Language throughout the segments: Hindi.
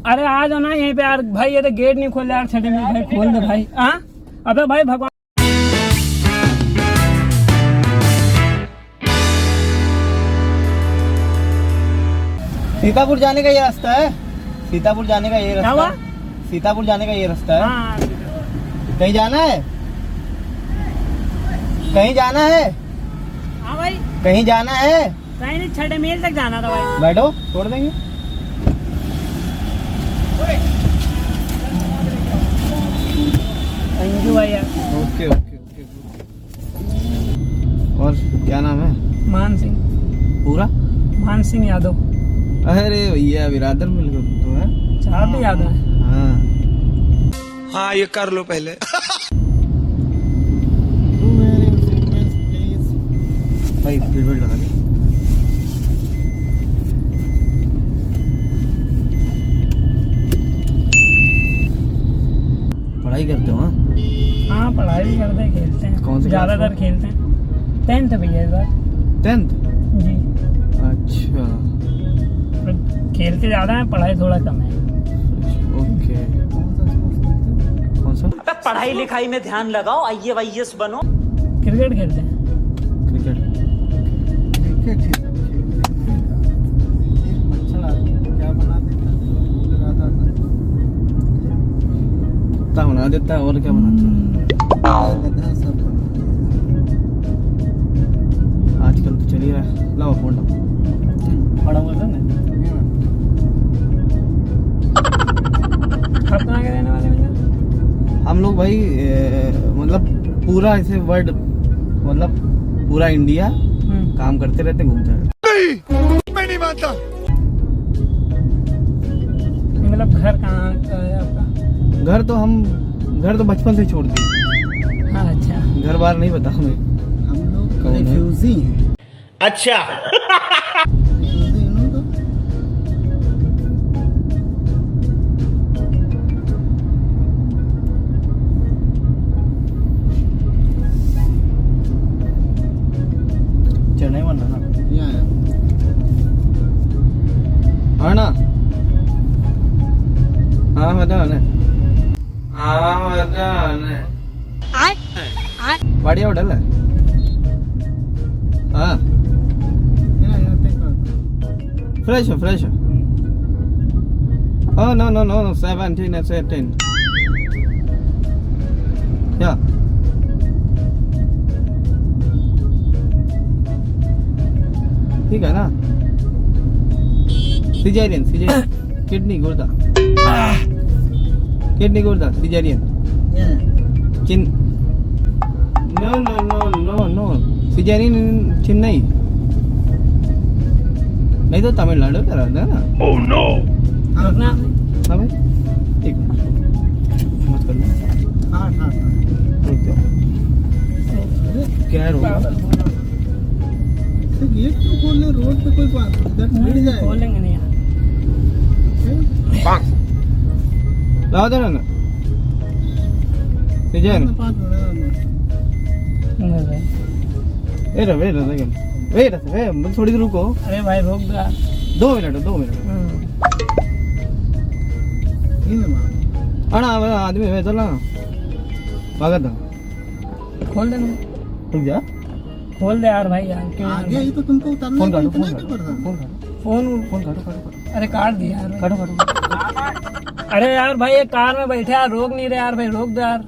अरे आ जाओ ना यहीं पे यार भाई, ये तो गेट नहीं खोल यार, छठे में भाई खोल दे भाई। हाँ अबे भाई भगवान। सीतापुर जाने का ये रास्ता है, सीतापुर जाने का ये क्या रास्ता हुआ? है, सीतापुर जाने का ये रास्ता है। हाँ कहीं जाना है, कहीं जाना है, हाँ भाई कहीं जाना है। कहीं नहीं, छठे मील तक जाना था भाई। बैठो, छोड़ देंगे। थैंक यू भाई यार। Okay okay okay. और क्या नाम है? मान सिंह, पूरा? मान सिंह यादव। अरे भैया बिरादर मिल गए तो है। चार भी यादव है। हाँ ये कर लो पहले। भाई बेल्ट लगा ले। पढ़ाई करते हो? हाँ पढ़ाई भी करते हैं, खेलते हैं। कौन सी क्लास ज्यादातर में? खेलते हैं। 10th भैया इस बार। 10th? जी। अच्छा पर खेलते ज्यादा है, पढ़ाई थोड़ा कम है। ओके। कौन सा? पढ़ाई लिखाई में ध्यान लगाओ, IAS बनो। क्रिकेट खेलते हैं। क्रिकेट। क्या बना देता है और क्या बनाता है? आजकल तो चल ही रहा है। लाओ फोन बड़ा हुआ था ना। खतना के रहने वाले भैया। हम लोग भाई मतलब पूरा ऐसे वर्ल्ड, मतलब पूरा इंडिया काम करते रहते, घूमते रहते। मैं नहीं मानता। मतलब घर कहाँ का है आपका? घर तो बचपन से छोड़ दिए। हाँ अच्छा। घर बार नहीं बता हमें। हम लोग कंफ्यूजी हैं। अच्छा। चेन्नई बनना ना आना। हाँ बताने बढ़िया होटल है। हाँ फ्रेश है, फ्रेश है। Oh no no no 17 and 18 क्या? ठीक है ना? सिजेरियन किडनी गुर्दा, किडनी गुर्दा caesarean. No no no no no caesarean Chennai, नहीं तो तमिलनाडु करा था ना। Oh no. रुकना। हाँ भाई एक मिनट मत करना। हाँ रुक जाओ। क्या रोक? गेट क्यों खोल रहे? रोड पे कोई भिड़ जाए। खोलेंगे नहीं यार। लाओ दे ना सिजेरियन। 5 मिनट। नहीं भाई। वेट थोड़ी देर रुको। अरे भाई रोक दो यार। 2 मिनट। अना आदमी है चला भागा था। खोल दे ना। रुक जा। खोल दे यार भाई यार। क्यों आगे ही तो तुमको उतरना फोन है, काटो, इतना फोन क्यों काटो, कर रहा है? फोन काटो। अरे काट दिया यार। काटो। अरे यार भाई ये कार में बैठे यार, रोक नहीं रहे यार भाई, रोक दे यार।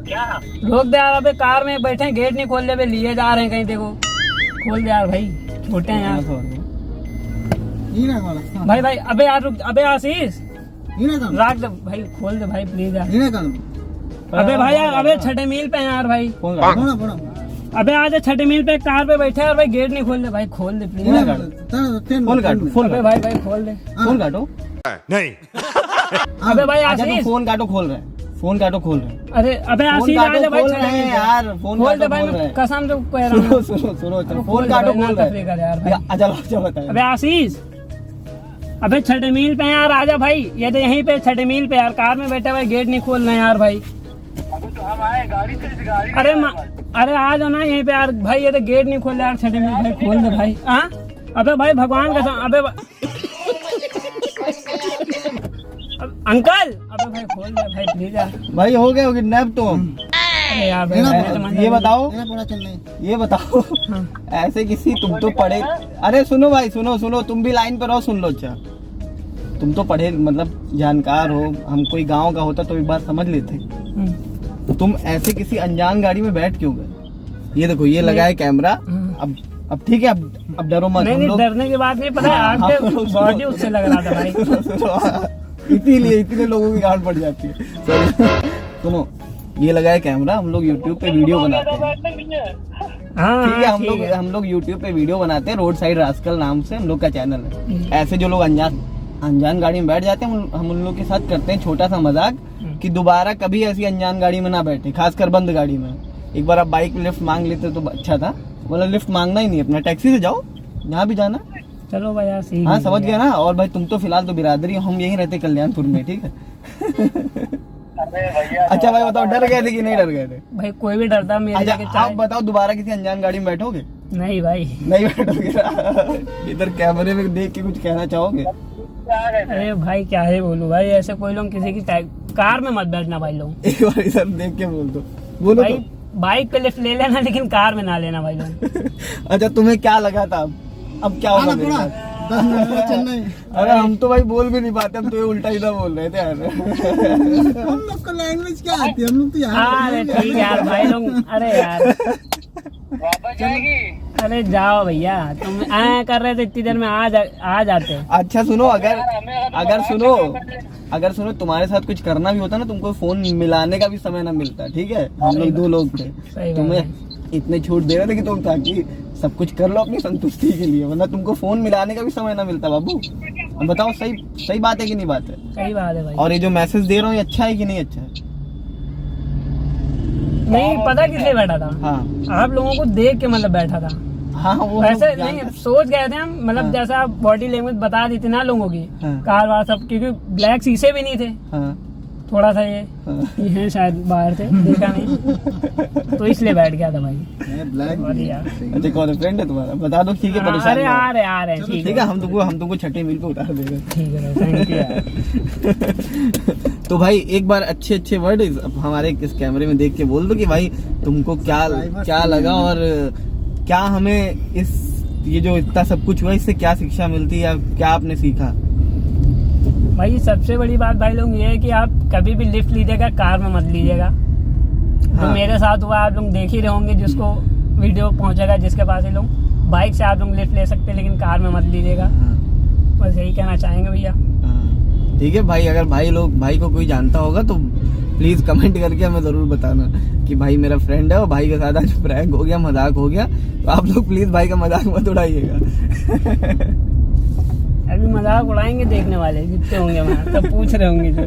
क्या रोक दे यार? अबे कार में बैठे हैं, गेट नहीं खोल रहे, लिए जा रहे हैं कहीं, देखो खोल दे यार भाई, छोटे हैं यार। हीरा वाला। भाई भाई अबे यार रुक, अबे आशीष हीरा का। राख दे भाई, खोल दे भाई प्लीज यार। हीरा का। अबे भाई यार, अबे छठे मील पे हैं यार भाई। फोन काटो। बड़ा। अबे आज छठे मील पे कार पे बैठे हैं और भाई गेट नहीं खोल दे भाई, खोल दे प्लीज। हीरा काटो। का। फोन काटो, फोन अबे काटो, भाई खोल दे। फोन काटो। नहीं। अबे भाई अच्छा तो आशीष, फोन काटो खोल रहे हैं, फोन काटो खोल रहे हैं। अरे अबे फोन आशीष काटो आजा भाई, खोल छठे रहे मील हैं पे। यार, फोन खोल दे काटो भाई, खोल रहे मैं हैं। कसम से कह रहा हूँ। सुनो खोल फोन दे काटो भाई, खोल ना रहे तफरीक कर हैं। यार भाई। अच्छा बताए। अबे आशीष, अबे छठे मील पे यार, आजा भाई, ये तो यहीं पे छठे मील पे यार, कार में बैठे हुए, गेट नहीं खोल रहे हैं यार भाई। तो हम आए गाड़ी से, इस गाड़ी अरे आ जाओ ना यहीं पे यार भाई, ये तो गेट नहीं खोल रहे यार, छठे मील भाई, खोल दे भाई। हाँ अबे भाई भगवान का अबे अंकल अबे भाई खोल दे भाई प्लीज यार। भाई हो गए किडनैप तो हम। अरे यार भाई देना मैंने तो मना ये बताओ, मेरा पूरा चेन्नई। ये बताओ हाँ। ऐसे किसी, तुम तो पढ़े, अरे सुनो भाई, सुनो तुम भी लाइन पर रहो, सुन लो। अच्छा तुम तो पढ़े मतलब जानकार हो, हम कोई गांव का होता तो एक बार समझ लेते। हम्म। तुम ऐसे किसी अनजान गाड़ी में बैठ क्यों गए? ये देखो ये लगा है कैमरा। अब ठीक है, अब डरो मत। नहीं हम नहीं लोग डरने की बात नहीं, पता है आपके बॉडी उससे लग रहा था भाई। इसीलिए इतने लोगों की गांड पड़ जाती है। सुनो ये लगा है कैमरा, हम लोग YouTube पे वीडियो बनाते हैं। हाँ ठीक है, हाँ, हम लोग YouTube पे वीडियो बनाते हैं, रोड साइड रास्कल नाम से हम लोग का चैनल है। ऐसे जो लोग अनजान गाड़ी में बैठ जाते हैं, हम उन लोग के साथ करते हैं छोटा सा मजाक कि दोबारा कभी ऐसी अनजान गाड़ी में ना बैठे, खासकर बंद गाड़ी में। एक बार आप बाइक लिफ्ट मांग लेते तो अच्छा था, बोला लिफ्ट मांगना ही नहीं, अपना टैक्सी से जाओ जहाँ भी जाना। चलो भाई यार सीख हाँ समझ गया ना। और भाई तुम तो फिलहाल तो बिरादरी हो, हम यहीं रहते कल्याणपुर में, ठीक है। अरे भैया अच्छा भाई बताओ, डर गए थे कि नहीं डर गए थे? भाई कोई भी डरता मेरे अच्छा जाके आप चाय। बताओ, दोबारा किसी अनजान गाड़ी में बैठोगे? नहीं भाई। नहीं बैठोगे। इधर कैमरे में देख के कुछ कहना चाहोगे? आ गए थे। अरे भाई क्या है बोलूं भाई, ऐसे कोई लोग किसी की कार में मत बैठना भाई लोग। एक बार इधर देख के बोल दो, बोलो भाई तो। बाइक पे लिफ्ट ले लेना लेकिन कार में ना लेना भाई लोग। अच्छा तुम्हें क्या लगा था? अब क्या होगा आना मेरे पूरा साथ? 10 मिनट में चेन्नई। अरे हम तो भाई बोल भी नहीं पाते, हम तो ये उल्टा ही बोल रहे थे यार। हम लोग को लैंग्वेज क्या आती है, हम लोग तो यहाँ अरे ठीक है यार भाई लोग, अरे यार वापस जाएगी। अरे जाओ भैया, तुम आया कर रहे थे इतनी देर में आ जाते। अच्छा सुनो, अगर सुनो तुम्हारे साथ कुछ करना भी होता ना, तुमको फोन मिलाने का भी समय ना मिलता, ठीक है। हम लोग 2 लोग थे, सही बात तुम्हें इतने छूट दे रहे थे कि तुम ताकि सब कुछ कर लो अपनी संतुष्टि के लिए, वरना तुमको फोन मिलाने का भी समय ना मिलता बाबू। अब बताओ सही बात है कि नहीं बात है? सही बात है भाई। और ये जो मैसेज दे रहा हूँ ये अच्छा है कि नहीं अच्छा है? नहीं पता किसलिए बैठा था, हाँ आप लोगों को देख के मतलब बैठा था। हाँ वो वैसे हम नहीं जानते- सोच गए थे हम, मतलब हाँ। जैसा आप बॉडी लैंग्वेज बता दी थी ना लोगों की, हाँ। कार वार सब, क्योंकि ब्लैक शीशे भी नहीं थे, हाँ थोड़ा सा ये हाँ। ये हैं शायद बाहर थे, देखा नहीं तो इसलिए बैठ गया था भाई। ब्लैक और यार अच्छा कौन फ्रेंड है तुम्हारा? बता दो, ठीक है परेशान अरे ना हो। आ रहे हैं ठीक ठीक है, हम तुमको छठे मील पे उतार देंगे। ठीक है थैंक यू यार। तो भाई एक बार अच्छे वर्ड हमारे इस कैमरे में देख के बोल दो कि भाई तुमको क्या लगा, और क्या हमें ये जो इतना सब कुछ हुआ इससे क्या शिक्षा मिलती है, या क्या आपने सीखा? भाई सबसे बड़ी बात भाई लोग ये है कि आप कभी भी लिफ्ट लीजिएगा कार में मत लीजिएगा। हाँ। तो मेरे साथ हुआ, आप लोग देख ही रहे होंगे, जिसको वीडियो पहुंचेगा जिसके पास ये लोग, बाइक से आप लोग लिफ्ट ले सकते हैं लेकिन कार में मत लीजिएगा। हाँ। बस यही कहना चाहेंगे भैया। हाँ। ठीक है भाई, अगर भाई को कोई जानता होगा तो प्लीज कमेंट करके हमें जरूर बताना कि भाई मेरा फ्रेंड है और भाई के साथ आज प्रैंक हो गया, मजाक हो गया, तो आप लोग प्लीज भाई का मजाक मत उड़ाइएगा। अभी मजाक उड़ाएंगे देखने वाले जितने होंगे वहाँ, सब पूछ रहे होंगे जो।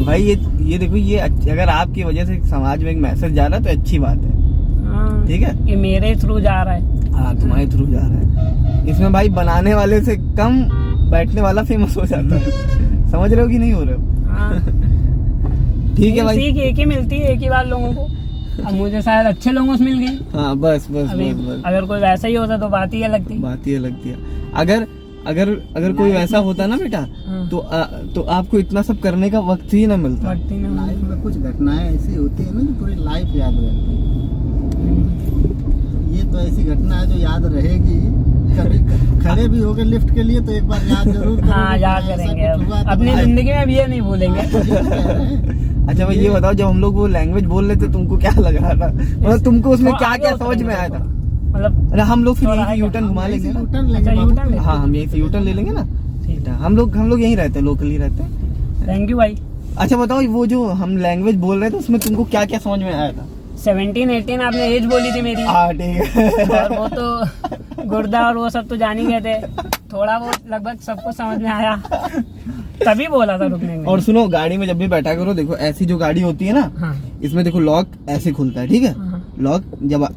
भाई ये देखो, ये अगर आपकी वजह से समाज में एक मैसेज जा रहा है तो अच्छी बात है, हाँ, ठीक है। कि मेरे थ्रू जा रहा है। हाँ तुम्हारे थ्रू जा रहा है, इसमें भाई बनाने वाले से कम बैठने वाला फेमस हो जाता है। समझ रहे हो कि नहीं हो रहे हो? हाँ, ठीक है भाई। सीख एक ही मिलती है, एक ही बार लोगों को। अब मुझे शायद अच्छे लोगों से मिल गई। हाँ बस अभी अगर कोई वैसा ही होता तो बात ही अलग थी। बात ही अलग थी। अगर कोई वैसा होता ना बेटा, हाँ। तो आपको इतना सब करने का वक्त ही ना मिलता। वक्त ही ना लाइफ में कुछ घटनाएं ऐसी होती है ना जो पूरी लाइफ याद रहती है। ये तो ऐसी घटना है जो याद रहेगी। कभी खड़े भी हो गए लिफ्ट के लिए तो एक बार याद जरूर करोगे। हाँ याद ऐसा करेंगे, कुछ हुआ अब तो अपनी भाई- जिंदगी में अब ये नहीं भूलेंगे। अच्छा भाई ये बताओ, जब हम लोग वो लैंग्वेज बोल रहे थे तुमको क्या लग रहा था? मतलब तुमको उसमें और क्या आगे क्या उतरेंगे समझ में आया था? मतलब अरे हम लोग फिर थोड़ा यहीं से आगे यूटर्न घुमा लेंगे ना। अच्छा यूटर्न ले। हाँ हम यहीं से यूटर्न ले लेंगे ना। ठीक है, हम लोग यहीं रहते हैं, लोकल ही रहते हैं। थैंक यू भाई। अच्छा बताओ, वो जो हम लैंग्वेज बोल रहे थे उसमें तुमको क्या क्या समझ में आया था? 17-18 आपने एज बोली थी मेरी, हाँ ठीक है। और वो तो गुर्दा और वो सब तो जान ही गए थे, थोड़ा वो लगभग सबको समझ में आया, तभी बोला था रुकने में। और सुनो, गाड़ी में जब भी बैठा करो, देखो ऐसी जो गाड़ी होती है ना, हाँ इसमें देखो लॉक ऐसे खुलता है, ठीक है। हाँ लॉक जब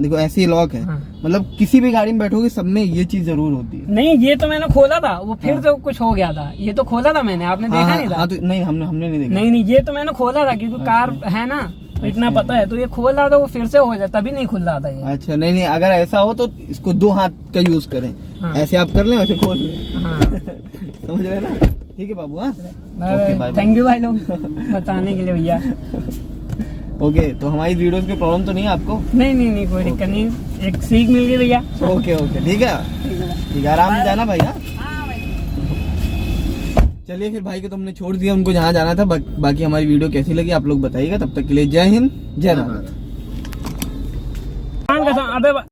देखो ऐसे ही लॉक है, हाँ। मतलब किसी भी गाड़ी में बैठोगे सब में ये चीज जरूर होती है। नहीं ये तो मैंने खोला था, वो फिर तो कुछ हो गया था, ये तो खोला था मैंने, आपने देखा नहीं था? हाँ तो नहीं हमने नहीं देखा। नहीं ये तो मैंने खोला था क्योंकि कार है ना, इतना पता है। तो ये खोल रहा था वो फिर से हो जाए, तभी नहीं खुल रहा था ये। अच्छा नहीं नहीं, अगर ऐसा हो तो इसको 2 हाथ का यूज करें। हाँ। ऐसे आप कर लें, वैसे खोल लें। हाँ समझ रहे हैं ना? ठीक है बाबू। हाँ ओके, बाय थैंक यू भाई लोग बताने के लिए भैया। ओके, तो हमारी वीडियोस की प्रॉब्लम तो नहीं है आपको? नहीं कोई दिक्कत नहीं, एक सीख मिल गई भैया। ओके ठीक है, ठीक है, आराम से जाना भाई। हाँ चलिए फिर, भाई को तुमने छोड़ दिया, उनको जहाँ जाना था। बाकी हमारी वीडियो कैसी लगी आप लोग बताइएगा। तब तक के लिए जय हिंद, जय भारत। अबे